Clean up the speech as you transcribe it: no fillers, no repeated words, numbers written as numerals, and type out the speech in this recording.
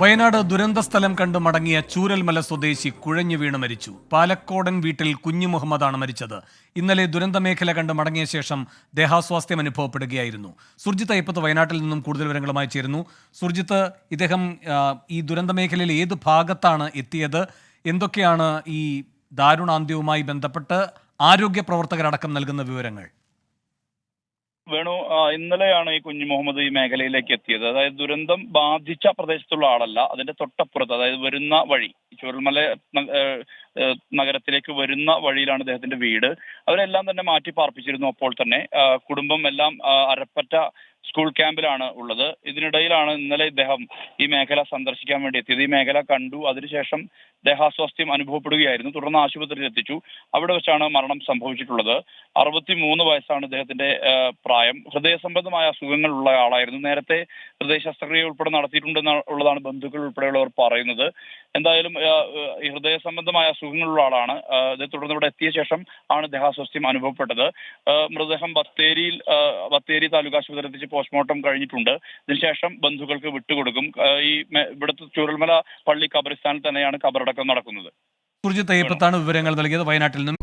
വയനാട് ദുരന്ത സ്ഥലം കണ്ട് മടങ്ങിയ ചൂരൽമല സ്വദേശി കുഴഞ്ഞു വീണ് മരിച്ചു. പാലക്കോടൻ വീട്ടിൽ കുഞ്ഞു മുഹമ്മദാണ് മരിച്ചത്. ഇന്നലെ ദുരന്ത മേഖല കണ്ട് മടങ്ങിയ ശേഷം ദേഹാസ്വാസ്ഥ്യം അനുഭവപ്പെടുകയായിരുന്നു. സുർജിത്ത് അയ്യപ്പത്ത് വയനാട്ടിൽ നിന്നും കൂടുതൽ വിവരങ്ങളുമായി ചേരുന്നു. സുർജിത്ത്, ഇദ്ദേഹം ഈ ദുരന്ത മേഖലയിൽ ഏത് ഭാഗത്താണ് എത്തിയത്? എന്തൊക്കെയാണ് ഈ ദാരുണാന്ത്യവുമായി ബന്ധപ്പെട്ട് ആരോഗ്യ പ്രവർത്തകരടക്കം നൽകുന്ന വിവരങ്ങൾ? വേണു, ഇന്നലെയാണ് ഈ കുഞ്ഞു മുഹമ്മദ് ഈ മേഖലയിലേക്ക് എത്തിയത്. അതായത് ദുരന്തം ബാധിച്ച പ്രദേശത്തുള്ള ആളല്ല, അതിന്റെ തൊട്ടപ്പുറത്ത്, അതായത് വരുന്ന വഴി, ചൂരൽമല നഗരത്തിലേക്ക് വരുന്ന വഴിയിലാണ് അദ്ദേഹത്തിന്റെ വീട്. അവരെല്ലാം തന്നെ മാറ്റി പാർപ്പിച്ചിരുന്നു. അപ്പോൾ തന്നെ കുടുംബം എല്ലാം അരപ്പറ്റ സ്കൂൾ ക്യാമ്പിലാണ് ഉള്ളത്. ഇതിനിടയിലാണ് ഇന്നലെ ഇദ്ദേഹം ഈ മേഖല സന്ദർശിക്കാൻ വേണ്ടി എത്തിയത്. ഈ മേഖല കണ്ടു, അതിനുശേഷം ദേഹാസ്വാസ്ഥ്യം അനുഭവപ്പെടുകയായിരുന്നു. തുടർന്ന് ആശുപത്രിയിൽ എത്തിച്ചു. അവിടെ വെച്ചാണ് മരണം സംഭവിച്ചിട്ടുള്ളത്. 63 വയസ്സാണ് ഇദ്ദേഹത്തിന്റെ പ്രായം. ഹൃദയ സംബന്ധമായ അസുഖങ്ങളുള്ള ആളായിരുന്നു. നേരത്തെ ഹൃദയ ശസ്ത്രക്രിയ ഉൾപ്പെടെ നടത്തിയിട്ടുണ്ടെന്നുള്ളതാണ് ബന്ധുക്കൾ ഉൾപ്പെടെയുള്ളവർ പറയുന്നത്. എന്തായാലും ഈ ഹൃദയ സംബന്ധമായ അസുഖങ്ങളുള്ള ആളാണ്. ഇതേ തുടർന്ന് ഇവിടെ എത്തിയ ശേഷം ആണ് ദേഹാസ്വാസ്ഥ്യം അനുഭവപ്പെട്ടത്. മൃതദേഹം ബത്തേരി താലൂക്ക് ആശുപത്രിയിൽ എത്തിച്ച് പോസ്റ്റ്മോർട്ടം കഴിഞ്ഞിട്ടുണ്ട്. ഇതിനുശേഷം ബന്ധുക്കൾക്ക് വിട്ടുകൊടുക്കും. ഇവിടുത്തെ ചൂരൽമല പള്ളി ഖബറിസ്ഥാനിൽ തന്നെയാണ് ഖബറടക്കം നടക്കുന്നത്. സുർജിത്ത് അയ്യപ്പത്താണ് വിവരങ്ങൾ നൽകിയത് വയനാട്ടിൽ നിന്നും.